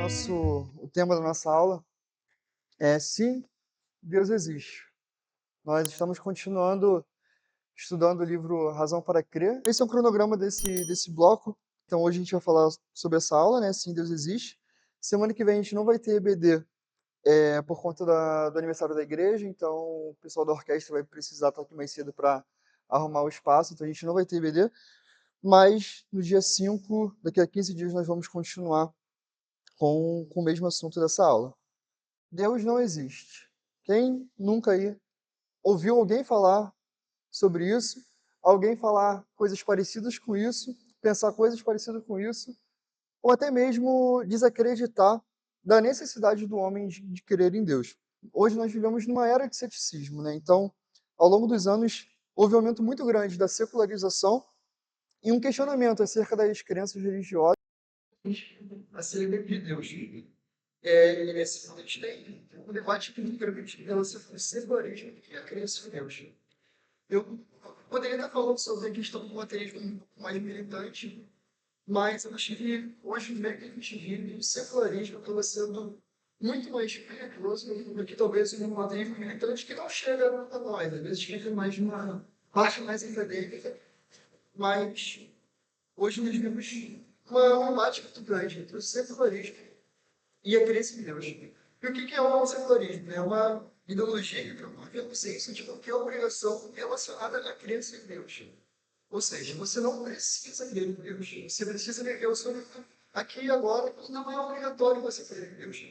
O tema da nossa aula é Sim, Deus existe. Nós estamos continuando estudando o livro Razão para Crer. Esse é o cronograma desse bloco. Então hoje a gente vai falar sobre essa aula, né? Sim, Deus existe. Semana que vem a gente não vai ter EBD por conta do aniversário da igreja, então o pessoal da orquestra vai precisar estar aqui mais cedo para arrumar o espaço, então a gente não vai ter EBD. Mas no dia 5, daqui a 15 dias, nós vamos continuar com o mesmo assunto dessa aula. Deus não existe. Quem nunca aí ouviu alguém falar sobre isso, alguém falar coisas parecidas com isso, pensar coisas parecidas com isso, ou até mesmo desacreditar da necessidade do homem de crer em Deus? Hoje nós vivemos numa era de ceticismo, né? Então, ao longo dos anos, houve um aumento muito grande da secularização e um questionamento acerca das crenças religiosas acerca de Deus. Nesse ponto, a gente tem um debate muito grande em relação ao secularismo e a crença em Deus. Eu poderia estar falando sobre a questão do ateísmo um pouco mais militante, mas eu acho que hoje, no meio que a gente vive, o secularismo acaba sendo muito mais perigoso do que talvez um ateísmo militante que não chega a nós. Às vezes fica mais uma parte mais acadêmica, mas hoje nós vemos um embate muito grande entre o secularismo e a crença em Deus. E o que é o secularismo? É uma ideologia que promove a ausência de qualquer obrigação relacionada à crença em Deus. Ou seja, você não precisa crer em Deus. Você precisa viver o seu aqui e agora, e não é obrigatório você crer em Deus.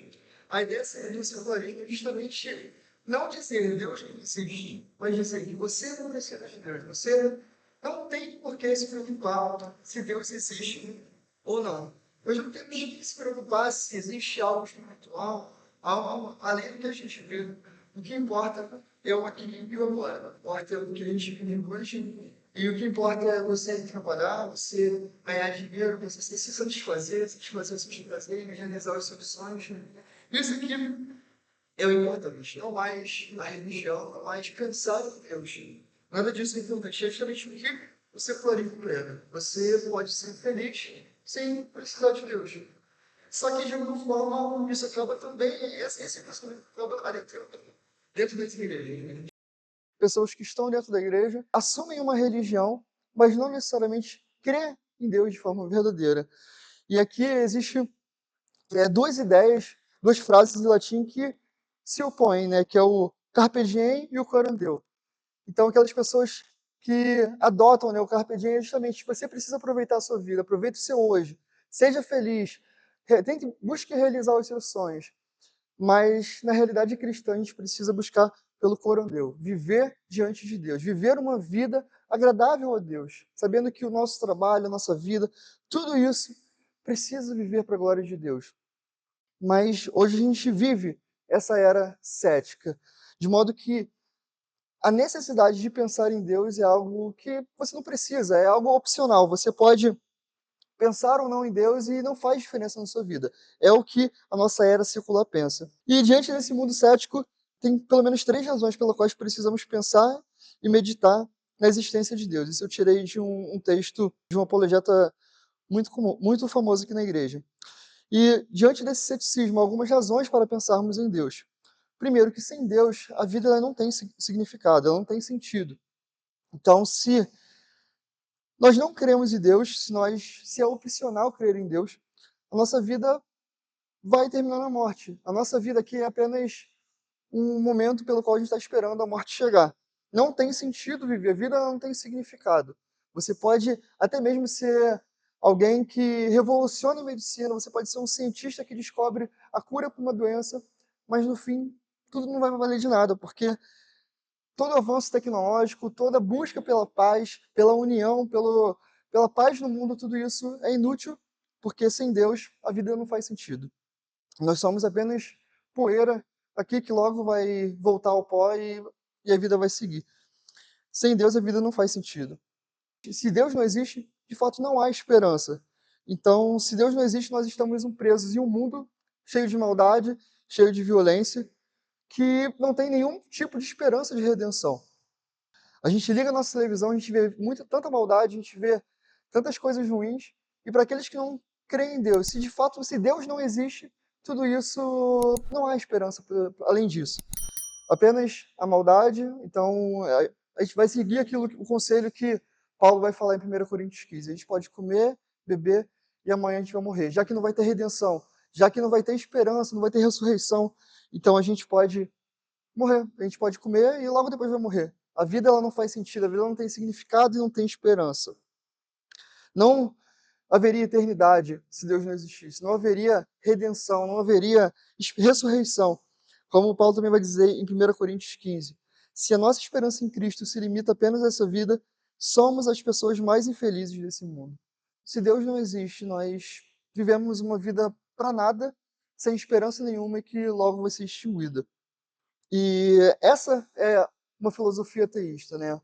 A ideia do secularismo é justamente não dizer Deus não existe, mas dizer que você não precisa de Deus. Você não tem por que se preocupar se Deus existe ou não. Nós não temos que se preocupar se existe algo espiritual, algo além do que a gente vê. O que importa é o aqui e o agora. O que importa é o que a gente vive hoje. E o que importa é você trabalhar, você ganhar dinheiro, você se satisfazer os seus prazeres, realizar os seus sonhos. Isso aqui é o importante. Não mais a religião, não mais pensar em Deus. Nada disso é importante. É justamente o que o secularismo prega. Você pode ser feliz sem precisar de Deus. Só que, de alguma forma, isso acaba também, esse pensamento acaba dentro das igrejas. Pessoas que estão dentro da igreja assumem uma religião, mas não necessariamente crê em Deus de forma verdadeira. E aqui existe duas ideias, duas frases em latim que se opõem, né? Que é o carpe diem e o coram deo. Então, aquelas pessoas que adotam, né, o carpe diem é justamente você precisa aproveitar a sua vida, aproveite o seu hoje, seja feliz, busque realizar os seus sonhos. Mas, na realidade cristã, a gente precisa buscar pelo coram deo, viver diante de Deus, viver uma vida agradável a Deus, sabendo que o nosso trabalho, a nossa vida, tudo isso precisa viver para a glória de Deus. Mas hoje a gente vive essa era cética, de modo que a necessidade de pensar em Deus é algo que você não precisa, é algo opcional. Você pode pensar ou não em Deus e não faz diferença na sua vida. É o que a nossa era secular pensa. E diante desse mundo cético, tem pelo menos três razões pelas quais precisamos pensar e meditar na existência de Deus. Isso eu tirei de um texto de um apologeta muito famoso aqui na igreja. E diante desse ceticismo, algumas razões para pensarmos em Deus. Primeiro, que sem Deus a vida ela não tem significado, ela não tem sentido. Então, se nós não cremos em Deus, se é opcional crer em Deus, a nossa vida vai terminar na morte. A nossa vida aqui é apenas um momento pelo qual a gente está esperando a morte chegar. Não tem sentido viver, a vida não tem significado. Você pode até mesmo ser alguém que revoluciona a medicina, você pode ser um cientista que descobre a cura para uma doença, mas no fim tudo não vai valer de nada, porque todo avanço tecnológico, toda busca pela paz, pela união, pela paz no mundo, tudo isso é inútil, porque sem Deus a vida não faz sentido. Nós somos apenas poeira aqui que logo vai voltar ao pó e a vida vai seguir. Sem Deus a vida não faz sentido. Se Deus não existe, de fato não há esperança. Então, se Deus não existe, nós estamos presos em um mundo cheio de maldade, cheio de violência, que não tem nenhum tipo de esperança de redenção. A gente liga a nossa televisão, a gente vê tanta maldade, a gente vê tantas coisas ruins, e para aqueles que não creem em Deus, se de fato, se Deus não existe, tudo isso não há esperança além disso. Apenas a maldade. Então, a gente vai seguir o conselho que Paulo vai falar em 1 Coríntios 15. A gente pode comer, beber e amanhã a gente vai morrer. Já que não vai ter redenção, já que não vai ter esperança, não vai ter ressurreição, então a gente pode morrer. A gente pode comer e logo depois vai morrer. A vida ela não faz sentido, a vida não tem significado e não tem esperança. Não haveria eternidade se Deus não existisse. Não haveria redenção, não haveria ressurreição. Como Paulo também vai dizer em 1 Coríntios 15. Se a nossa esperança em Cristo se limita apenas a essa vida, somos as pessoas mais infelizes desse mundo. Se Deus não existe, nós vivemos uma vida para nada, sem esperança nenhuma e que logo vai ser extinguida. E essa é uma filosofia ateísta, né?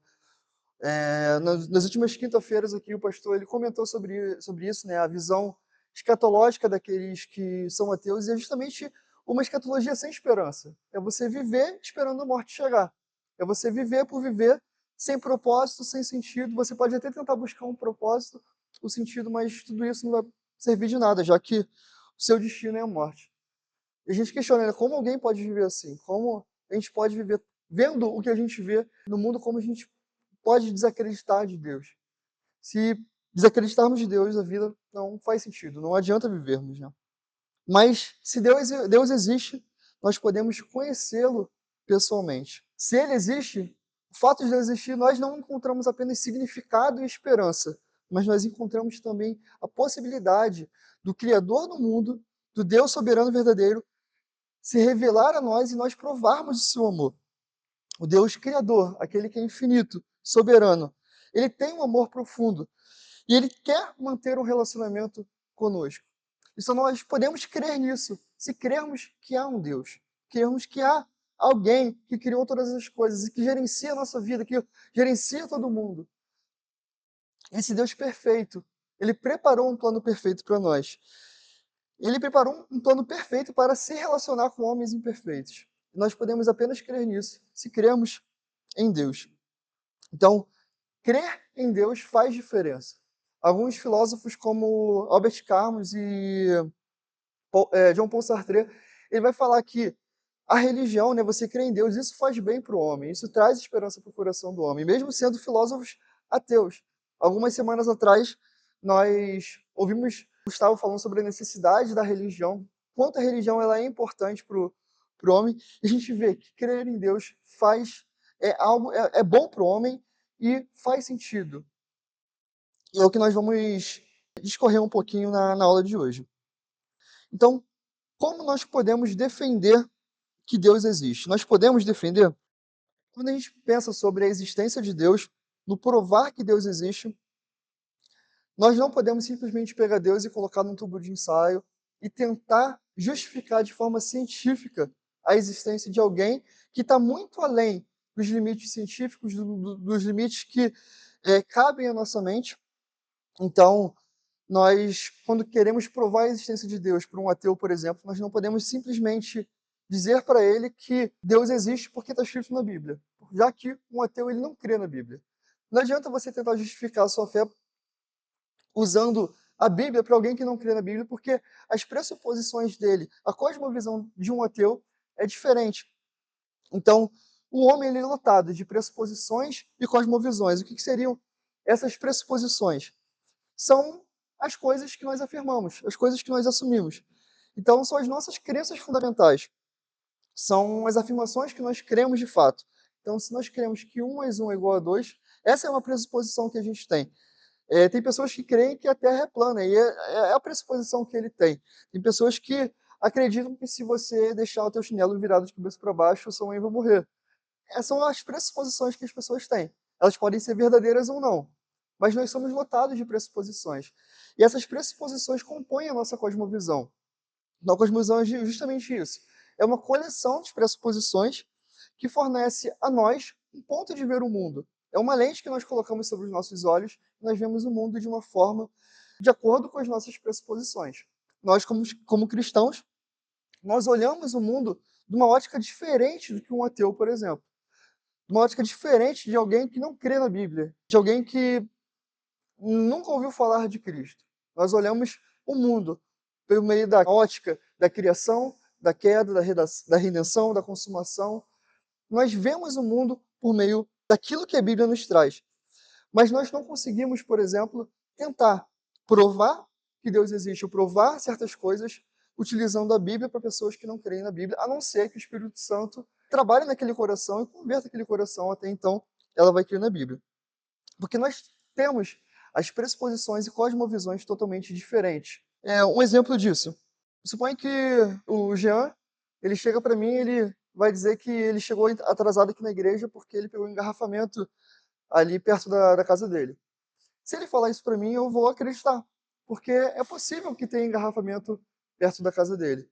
Nas últimas quinta-feiras aqui o pastor ele comentou sobre isso, né? A visão escatológica daqueles que são ateus e é justamente uma escatologia sem esperança. É você viver esperando a morte chegar. É você viver por viver, sem propósito, sem sentido. Você pode até tentar buscar um propósito, o sentido, mas tudo isso não vai servir de nada, já que o seu destino é a morte. E a gente questiona, né, como alguém pode viver assim? Como a gente pode viver vendo o que a gente vê no mundo, como a gente pode desacreditar de Deus? Se desacreditarmos de Deus, a vida não faz sentido, não adianta vivermos, né? Mas se Deus existe, nós podemos conhecê-lo pessoalmente. Se ele existe, o fato de Deus existir, nós não encontramos apenas significado e esperança, mas nós encontramos também a possibilidade do Criador do mundo, do Deus soberano verdadeiro, se revelar a nós e nós provarmos o seu amor. O Deus Criador, aquele que é infinito, soberano, ele tem um amor profundo e ele quer manter um relacionamento conosco. E só nós podemos crer nisso, se crermos que há um Deus, crermos que há alguém que criou todas as coisas e que gerencia a nossa vida, que gerencia todo mundo. Esse Deus perfeito, ele preparou um plano perfeito para nós. Ele preparou um plano perfeito para se relacionar com homens imperfeitos. Nós podemos apenas crer nisso, se cremos em Deus. Então, crer em Deus faz diferença. Alguns filósofos como Albert Camus e Jean Paul Sartre, ele vai falar que a religião, né, você crê em Deus, isso faz bem para o homem, isso traz esperança para o coração do homem, mesmo sendo filósofos ateus. Algumas semanas atrás, nós ouvimos Gustavo falando sobre a necessidade da religião, quanto a religião ela é importante para o homem, e a gente vê que crer em Deus é bom para o homem e faz sentido. E é o que nós vamos discorrer um pouquinho na aula de hoje. Então, como nós podemos defender que Deus existe? Nós podemos defender quando a gente pensa sobre a existência de Deus, no provar que Deus existe, nós não podemos simplesmente pegar Deus e colocar num tubo de ensaio e tentar justificar de forma científica a existência de alguém que está muito além dos limites científicos, dos limites que cabem à nossa mente. Então, nós, quando queremos provar a existência de Deus para um ateu, por exemplo, nós não podemos simplesmente dizer para ele que Deus existe porque está escrito na Bíblia, já que um ateu ele não crê na Bíblia. Não adianta você tentar justificar a sua fé usando a Bíblia para alguém que não crê na Bíblia, porque as pressuposições dele, a cosmovisão de um ateu é diferente. Então, o homem ele é lotado de pressuposições e cosmovisões. O que seriam essas pressuposições? São as coisas que nós afirmamos, as coisas que nós assumimos. Então, são as nossas crenças fundamentais. São as afirmações que nós cremos de fato. Então, se nós cremos que 1 mais 1 é igual a 2, essa é uma pressuposição que a gente tem. Tem pessoas que creem que a Terra é plana, e é a pressuposição que ele tem. Tem pessoas que acreditam que se você deixar o teu chinelo virado de cabeça para baixo, sua mãe vai morrer. Essas são as pressuposições que as pessoas têm. Elas podem ser verdadeiras ou não, mas nós somos lotados de pressuposições. E essas pressuposições compõem a nossa cosmovisão. Então, a cosmovisão é justamente isso. É uma coleção de pressuposições que fornece a nós um ponto de ver o mundo. É uma lente que nós colocamos sobre os nossos olhos e nós vemos o mundo de uma forma de acordo com as nossas pressuposições. Nós, como cristãos, nós olhamos o mundo de uma ótica diferente do que um ateu, por exemplo. Uma ótica diferente de alguém que não crê na Bíblia, de alguém que nunca ouviu falar de Cristo. Nós olhamos o mundo pelo meio da ótica da criação, da queda, da redenção, da consumação. Nós vemos o mundo por meio daquilo que a Bíblia nos traz. Mas nós não conseguimos, por exemplo, tentar provar que Deus existe, ou provar certas coisas utilizando a Bíblia para pessoas que não creem na Bíblia, a não ser que o Espírito Santo trabalhe naquele coração e converta aquele coração, até então ela vai crer na Bíblia. Porque nós temos as pressuposições e cosmovisões totalmente diferentes. Um exemplo disso. Suponha que o Jean, ele chega para mim, ele vai dizer que ele chegou atrasado aqui na igreja porque ele pegou um engarrafamento ali perto da casa dele. Se ele falar isso para mim, eu vou acreditar, porque é possível que tenha engarrafamento perto da casa dele.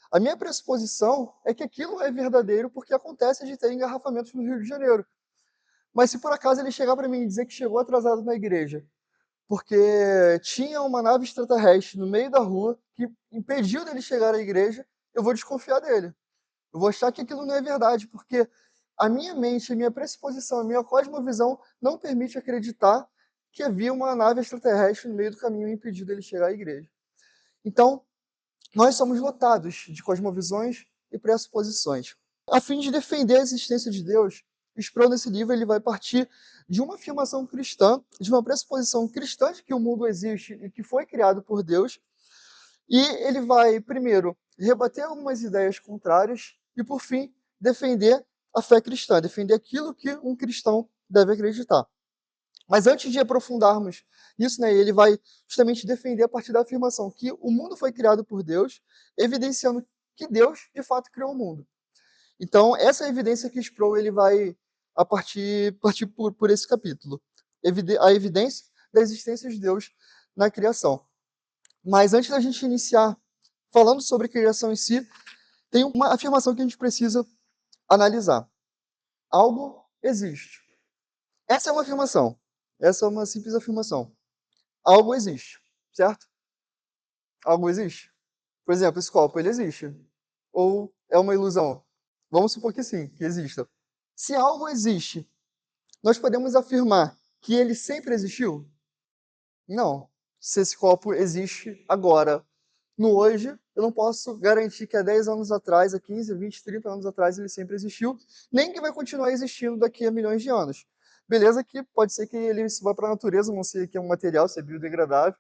A minha pressuposição é que aquilo é verdadeiro porque acontece de ter engarrafamentos no Rio de Janeiro. Mas se por acaso ele chegar para mim e dizer que chegou atrasado na igreja, porque tinha uma nave extraterrestre no meio da rua que impediu dele chegar à igreja, eu vou desconfiar dele. Eu vou achar que aquilo não é verdade, porque a minha mente, a minha pressuposição, a minha cosmovisão não permite acreditar que havia uma nave extraterrestre no meio do caminho e impediu dele chegar à igreja. Então, nós somos lotados de cosmovisões e pressuposições. A fim de defender a existência de Deus, Sproul, nesse livro, ele vai partir de uma afirmação cristã, de uma pressuposição cristã de que o mundo existe e que foi criado por Deus, e ele vai, primeiro, rebater algumas ideias contrárias e, por fim, defender a fé cristã, defender aquilo que um cristão deve acreditar. Mas antes de aprofundarmos nisso, né, ele vai justamente defender a partir da afirmação que o mundo foi criado por Deus, evidenciando que Deus, de fato, criou o mundo. Então, essa é a evidência que Sproul ele vai a partir por esse capítulo. A evidência da existência de Deus na criação. Mas antes da gente iniciar falando sobre a criação em si, tem uma afirmação que a gente precisa analisar. Algo existe. Essa é uma afirmação. Essa é uma simples afirmação. Algo existe, certo? Algo existe. Por exemplo, esse copo, ele existe. Ou é uma ilusão? Vamos supor que sim, que exista. Se algo existe, nós podemos afirmar que ele sempre existiu? Não. Se esse copo existe agora, no hoje, eu não posso garantir que há 10 anos atrás, há 15, 20, 30 anos atrás, ele sempre existiu, nem que vai continuar existindo daqui a milhões de anos. Beleza que pode ser que ele vá para a natureza, não sei que é um material, se é biodegradável,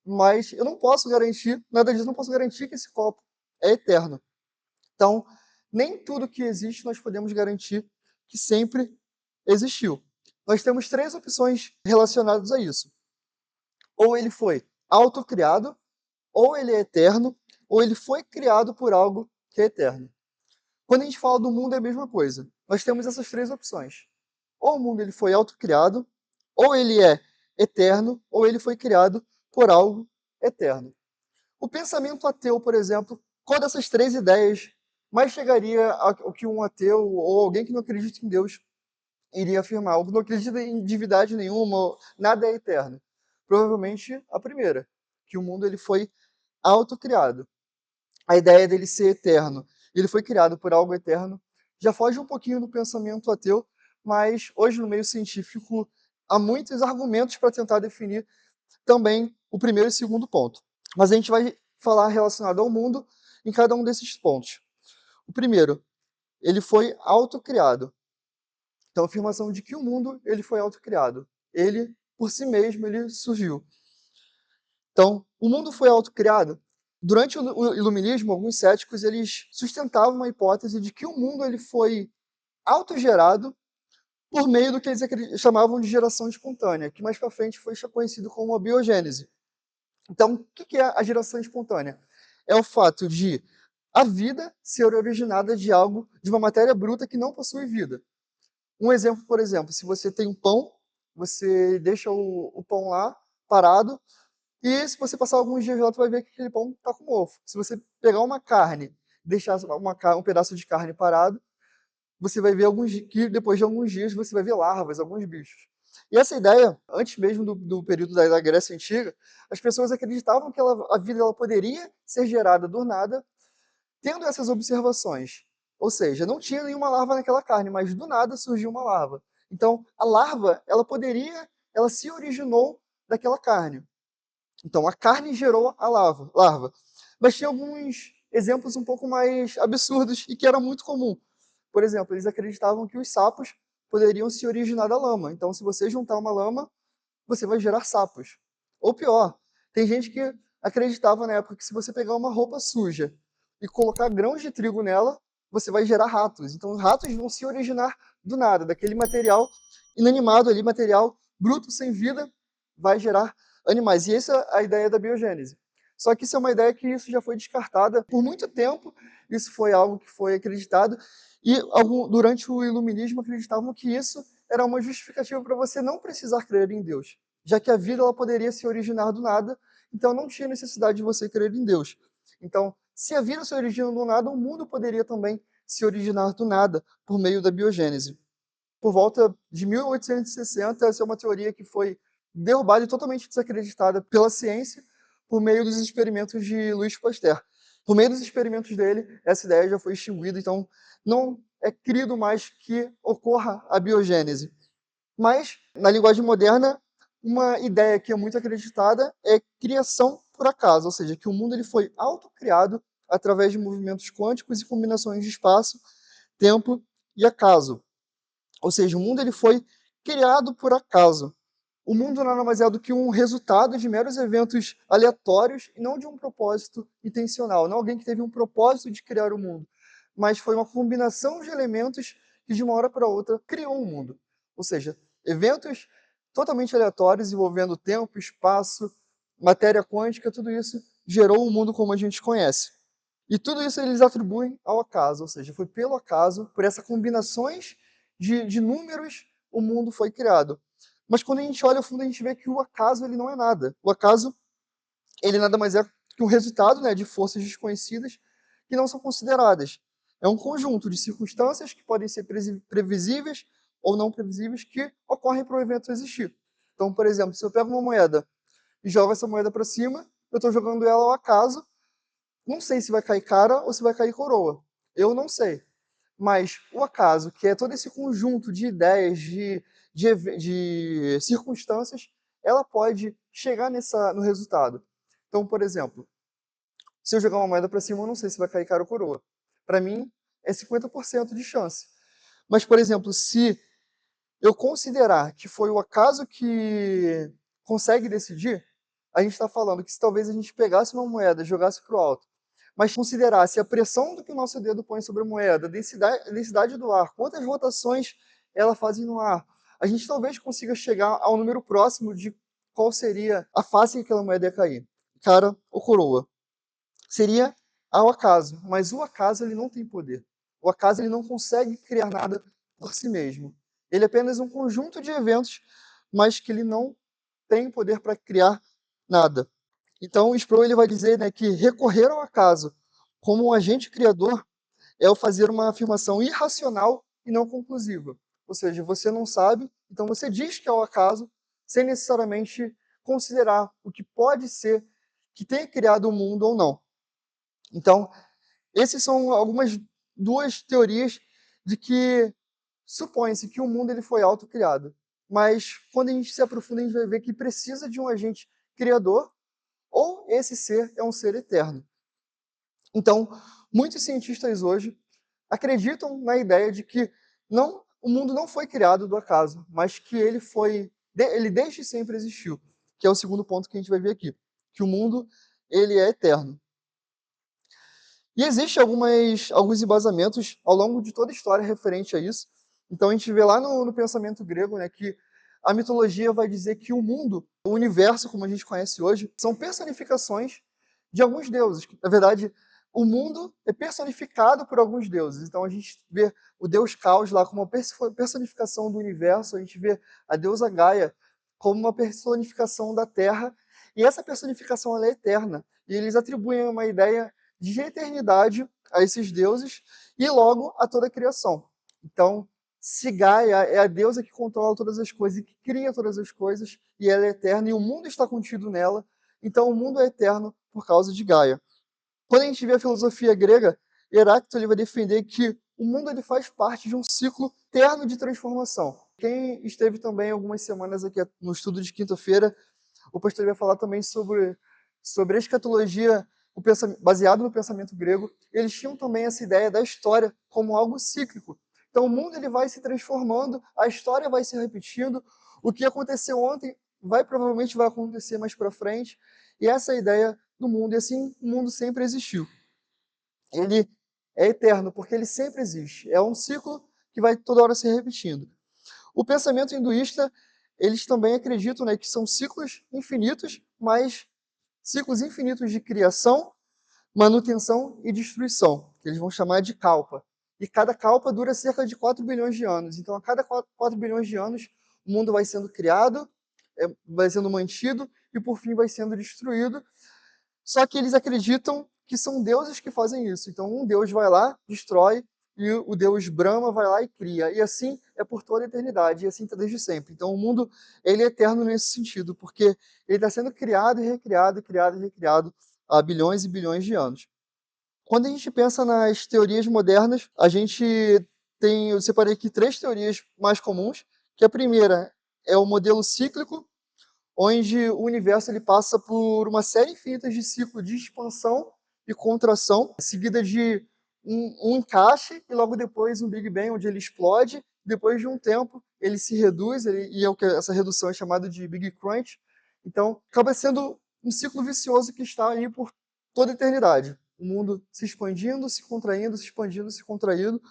mas eu não posso garantir, nada disso, não posso garantir que esse copo é eterno. Então, nem tudo que existe nós podemos garantir que sempre existiu. Nós temos 3 opções relacionadas a isso. Ou ele foi autocriado, ou ele é eterno, ou ele foi criado por algo que é eterno. Quando a gente fala do mundo é a mesma coisa. Nós temos essas 3 opções. Ou o mundo ele foi autocriado, ou ele é eterno, ou ele foi criado por algo eterno. O pensamento ateu, por exemplo, qual dessas 3 ideias mais chegaria ao que um ateu ou alguém que não acredita em Deus iria afirmar? Ou que não acredita em divindade nenhuma, nada é eterno. Provavelmente a primeira, que o mundo ele foi autocriado. A ideia dele ser eterno, ele foi criado por algo eterno, já foge um pouquinho do pensamento ateu, mas hoje no meio científico há muitos argumentos para tentar definir também o primeiro e segundo ponto. Mas a gente vai falar relacionado ao mundo em cada um desses pontos. O primeiro, ele foi autocriado. Então, a afirmação de que o mundo ele foi autocriado. Ele, por si mesmo, ele surgiu. Então, o mundo foi autocriado. Durante o iluminismo, alguns céticos eles sustentavam a hipótese de que o mundo ele foi autogerado por meio do que eles chamavam de geração espontânea, que mais para frente foi conhecido como a biogênese. Então, o que é a geração espontânea? É o fato de a vida ser originada de algo, de uma matéria bruta que não possui vida. Um exemplo, por exemplo, se você tem um pão, você deixa o pão lá, parado, e se você passar alguns dias lá, tu vai ver que aquele pão está com mofo. Se você pegar uma carne, deixar um pedaço de carne parado, você vai ver que depois de alguns dias você vai ver larvas, alguns bichos. E essa ideia, antes mesmo do período da Grécia Antiga, as pessoas acreditavam que a vida ela poderia ser gerada do nada, tendo essas observações. Ou seja, não tinha nenhuma larva naquela carne, mas do nada surgiu uma larva. Então, a larva, ela se originou daquela carne. Então, a carne gerou a larva. Mas tinha alguns exemplos um pouco mais absurdos e que era muito comum. Por exemplo, eles acreditavam que os sapos poderiam se originar da lama. Então, se você juntar uma lama, você vai gerar sapos. Ou pior, tem gente que acreditava na época que se você pegar uma roupa suja e colocar grãos de trigo nela, você vai gerar ratos. Então, ratos vão se originar do nada, daquele material inanimado ali, material bruto, sem vida, vai gerar animais. E essa é a ideia da biogênese. Só que isso é uma ideia que isso já foi descartada por muito tempo, isso foi algo que foi acreditado, e durante o iluminismo acreditavam que isso era uma justificativa para você não precisar crer em Deus, já que a vida ela poderia se originar do nada, então não tinha necessidade de você crer em Deus. Então, se a vida se origina do nada, o mundo poderia também se originar do nada por meio da biogênese. Por volta de 1860, essa é uma teoria que foi derrubada e totalmente desacreditada pela ciência por meio dos experimentos de Louis Pasteur. Por meio dos experimentos dele, essa ideia já foi extinguida, então não é crido mais que ocorra a biogênese. Mas, na linguagem moderna, uma ideia que é muito acreditada é criação por acaso, ou seja, que o mundo ele foi autocriado através de movimentos quânticos e combinações de espaço, tempo e acaso. Ou seja, o mundo ele foi criado por acaso. O mundo nada mais é do que um resultado de meros eventos aleatórios e não de um propósito intencional. Não alguém que teve um propósito de criar o mundo, mas foi uma combinação de elementos que de uma hora para outra criou o mundo. Ou seja, eventos totalmente aleatórios envolvendo tempo, espaço, matéria quântica, tudo isso gerou o mundo como a gente conhece. E tudo isso eles atribuem ao acaso, ou seja, foi pelo acaso, por essas combinações de números, o mundo foi criado. Mas quando a gente olha a fundo, a gente vê que o acaso ele não é nada. O acaso ele nada mais é que um resultado, né, de forças desconhecidas que não são consideradas. É um conjunto de circunstâncias que podem ser previsíveis ou não previsíveis que ocorrem para o evento existir. Então, por exemplo, se eu pego uma moeda e jogo essa moeda para cima, eu estou jogando ela ao acaso, não sei se vai cair cara ou se vai cair coroa. Eu não sei. Mas o acaso, que é todo esse conjunto de ideias, de circunstâncias, ela pode chegar no resultado. Então, por exemplo, se eu jogar uma moeda para cima, eu não sei se vai cair cara ou coroa. Para mim, é 50% de chance. Mas, por exemplo, se eu considerar que foi o acaso que consegue decidir, a gente está falando que se talvez a gente pegasse uma moeda e jogasse para o alto, mas considerasse a pressão do que o nosso dedo põe sobre a moeda, a densidade do ar, quantas rotações ela faz no ar, a gente talvez consiga chegar ao número próximo de qual seria a face que aquela moeda ia cair, cara ou coroa. Seria ao acaso, mas o acaso ele não tem poder. O acaso ele não consegue criar nada por si mesmo. Ele é apenas um conjunto de eventos, mas que ele não tem poder para criar nada. Então, Sproul ele vai dizer, né, que recorrer ao acaso como um agente criador é o fazer uma afirmação irracional e não conclusiva. Ou seja, você não sabe, então você diz que é o acaso, sem necessariamente considerar o que pode ser que tenha criado o mundo ou não. Então, essas são algumas duas teorias de que supõe-se que o mundo ele foi autocriado. Mas quando a gente se aprofunda, a gente vai ver que precisa de um agente criador ou esse ser é um ser eterno. Então, muitos cientistas hoje acreditam na ideia de que o mundo não foi criado do acaso, mas que ele desde sempre existiu, que é o segundo ponto que a gente vai ver aqui, que o mundo ele é eterno. E existem alguns embasamentos ao longo de toda a história referente a isso. Então a gente vê lá no pensamento grego, né, que a mitologia vai dizer que o mundo, o universo como a gente conhece hoje, são personificações de alguns deuses. Na verdade, o mundo é personificado por alguns deuses. Então a gente vê o deus Caos lá como uma personificação do universo, a gente vê a deusa Gaia como uma personificação da Terra, e essa personificação ela é eterna. E eles atribuem uma ideia de eternidade a esses deuses e logo a toda a criação. Então, se Gaia é a deusa que controla todas as coisas e que cria todas as coisas, e ela é eterna, e o mundo está contido nela, então o mundo é eterno por causa de Gaia. Quando a gente vê a filosofia grega, Heráclito ele vai defender que o mundo ele faz parte de um ciclo eterno de transformação. Quem esteve também algumas semanas aqui no estudo de quinta-feira, o pastor vai falar também sobre a escatologia baseado no pensamento grego, eles tinham também essa ideia da história como algo cíclico. Então o mundo ele vai se transformando, a história vai se repetindo, o que aconteceu ontem provavelmente vai acontecer mais para frente, e essa é a ideia do mundo, e assim o mundo sempre existiu. Ele é eterno, porque ele sempre existe. É um ciclo que vai toda hora se repetindo. O pensamento hinduísta, eles também acreditam, né, que são ciclos infinitos, mas ciclos infinitos de criação, manutenção e destruição, que eles vão chamar de kalpa. E cada kalpa dura cerca de 4 bilhões de anos. Então, a cada 4 bilhões de anos, o mundo vai sendo criado, vai sendo mantido e, por fim, vai sendo destruído. Só que eles acreditam que são deuses que fazem isso. Então, um deus vai lá, destrói, e o deus Brahma vai lá e cria. E assim é por toda a eternidade, e assim está desde sempre. Então, o mundo ele é eterno nesse sentido, porque ele está sendo criado e recriado, criado e recriado há bilhões e bilhões de anos. Quando a gente pensa nas teorias modernas, eu separei aqui 3 teorias mais comuns, que a primeira é o modelo cíclico, onde o universo ele passa por uma série infinita de ciclos de expansão e contração, seguida de um encaixe e logo depois um Big Bang, onde ele explode. Depois de um tempo, ele se reduz, e essa redução é chamada de Big Crunch. Então, acaba sendo um ciclo vicioso que está aí por toda a eternidade. O mundo se expandindo, se contraindo, se expandindo, se contraindo.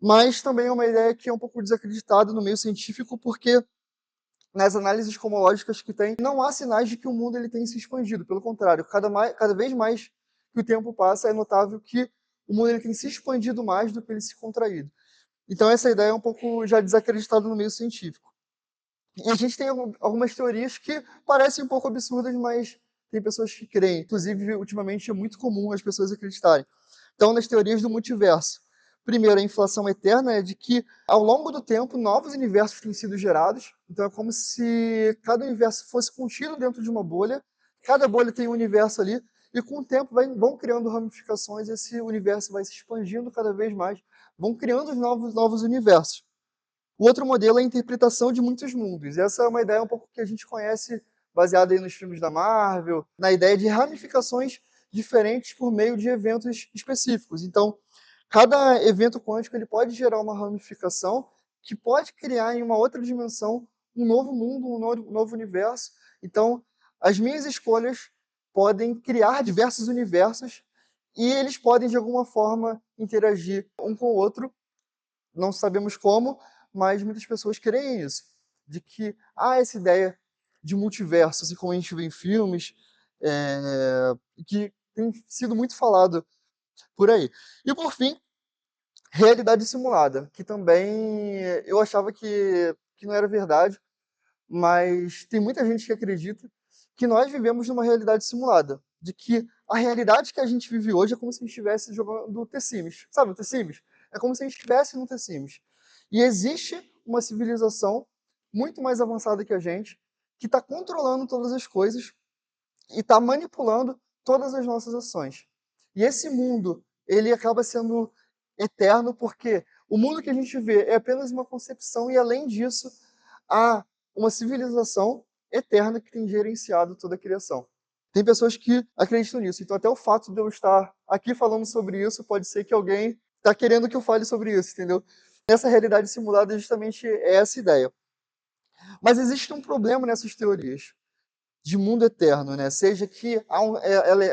Mas também é uma ideia que é um pouco desacreditada no meio científico, porque nas análises cosmológicas que tem, não há sinais de que o mundo ele tenha se expandido. Pelo contrário, cada vez mais que o tempo passa, é notável que o mundo ele tem se expandido mais do que ele se contraído. Então essa ideia é um pouco já desacreditada no meio científico. E a gente tem algumas teorias que parecem um pouco absurdas, mas tem pessoas que creem. Inclusive, ultimamente é muito comum as pessoas acreditarem. Então, nas teorias do multiverso. Primeiro, a inflação eterna é de que, ao longo do tempo, novos universos têm sido gerados. Então, é como se cada universo fosse contido dentro de uma bolha. Cada bolha tem um universo ali. E, com o tempo, vão criando ramificações. E esse universo vai se expandindo cada vez mais. Vão criando os novos universos. O outro modelo é a interpretação de muitos mundos. Essa é uma ideia um pouco que a gente conhece, baseada aí nos filmes da Marvel, na ideia de ramificações diferentes por meio de eventos específicos. Então, cada evento quântico ele pode gerar uma ramificação que pode criar em uma outra dimensão um novo mundo, um novo universo. Então, as minhas escolhas podem criar diversos universos e eles podem, de alguma forma, interagir um com o outro. Não sabemos como, mas muitas pessoas creem isso. De que há essa ideia de multiverso, assim como a gente vê em filmes, que tem sido muito falado por aí. E por fim, realidade simulada, que também eu achava que não era verdade, mas tem muita gente que acredita que nós vivemos numa realidade simulada, de que a realidade que a gente vive hoje é como se a gente estivesse jogando The Sims. Sabe o The Sims? É como se a gente estivesse no The Sims. E existe uma civilização muito mais avançada que a gente, que está controlando todas as coisas e está manipulando todas as nossas ações. E esse mundo, ele acaba sendo eterno porque o mundo que a gente vê é apenas uma concepção e, além disso, há uma civilização eterna que tem gerenciado toda a criação. Tem pessoas que acreditam nisso. Então, até o fato de eu estar aqui falando sobre isso, pode ser que alguém está querendo que eu fale sobre isso, entendeu? Nessa realidade simulada, justamente é essa ideia. Mas existe um problema nessas teorias de mundo eterno, né? Seja que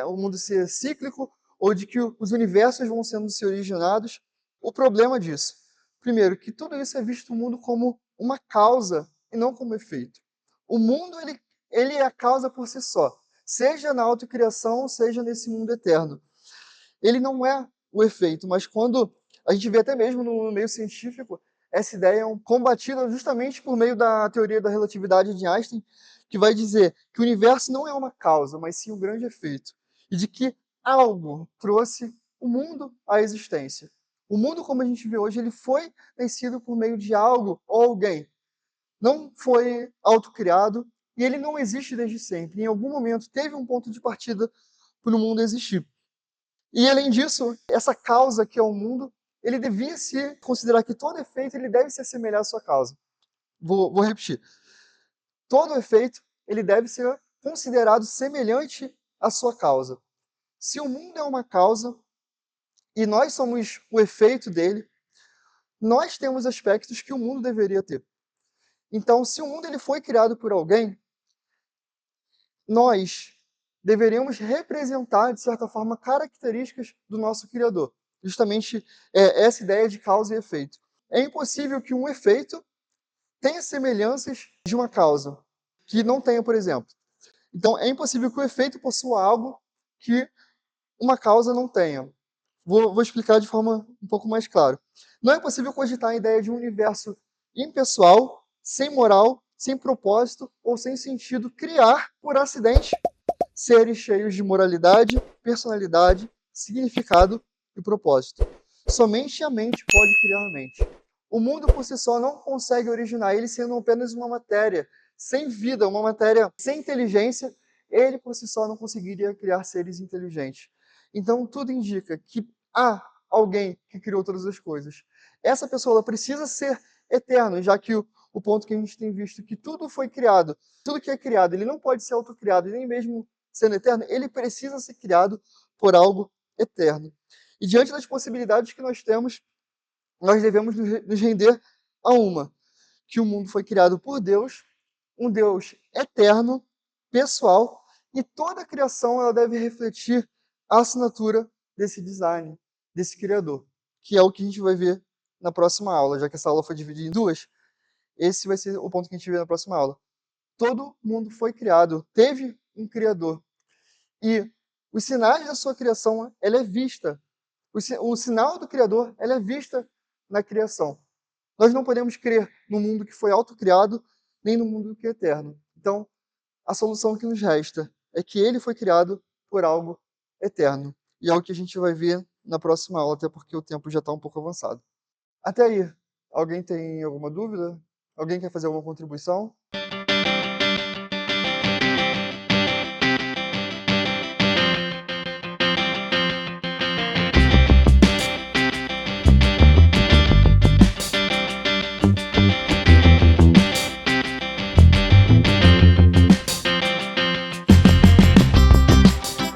o mundo ser cíclico ou de que os universos vão sendo se originados. O problema disso, primeiro, que tudo isso é visto no mundo como uma causa e não como efeito. O mundo ele é a causa por si só, seja na autocriação, seja nesse mundo eterno. Ele não é o efeito, mas quando a gente vê até mesmo no meio científico, essa ideia é combatida justamente por meio da teoria da relatividade de Einstein, que vai dizer que o universo não é uma causa, mas sim um grande efeito, e de que algo trouxe o mundo à existência. O mundo como a gente vê hoje, ele foi nascido por meio de algo ou alguém. Não foi autocriado e ele não existe desde sempre. Em algum momento teve um ponto de partida para o mundo existir. E além disso, essa causa que é o mundo, ele devia se considerar que todo efeito ele deve se assemelhar à sua causa. Vou repetir. Todo efeito ele deve ser considerado semelhante à sua causa. Se o mundo é uma causa e nós somos o efeito dele, nós temos aspectos que o mundo deveria ter. Então, se o mundo ele foi criado por alguém, nós deveríamos representar, de certa forma, características do nosso Criador. Justamente essa ideia de causa e efeito. É impossível que um efeito tenha semelhanças de uma causa, que não tenha, por exemplo. Então, é impossível que o efeito possua algo que uma causa não tenha. Vou explicar de forma um pouco mais clara. Não é possível cogitar a ideia de um universo impessoal, sem moral, sem propósito ou sem sentido, criar, por acidente, seres cheios de moralidade, personalidade, significado e propósito. Somente a mente pode criar a mente. O mundo por si só não consegue originar, ele sendo apenas uma matéria sem vida, uma matéria sem inteligência, ele por si só não conseguiria criar seres inteligentes. Então tudo indica que há alguém que criou todas as coisas. Essa pessoa ela precisa ser eterna, já que o ponto que a gente tem visto que tudo foi criado, tudo que é criado, ele não pode ser autocriado, nem mesmo sendo eterno, ele precisa ser criado por algo eterno. E diante das possibilidades que nós temos, nós devemos nos render a uma, que o mundo foi criado por Deus, um Deus eterno, pessoal, e toda a criação ela deve refletir a assinatura desse design, desse criador, que é o que a gente vai ver na próxima aula, já que essa aula foi dividida em duas, esse vai ser o ponto que a gente vê na próxima aula. Todo mundo foi criado, teve um criador, e os sinais da sua criação, ela é vista. O sinal do Criador, ela é vista na criação. Nós não podemos crer no mundo que foi autocriado, nem no mundo que é eterno. Então, a solução que nos resta é que ele foi criado por algo eterno. E é o que a gente vai ver na próxima aula, até porque o tempo já está um pouco avançado. Até aí, alguém tem alguma dúvida? Alguém quer fazer alguma contribuição?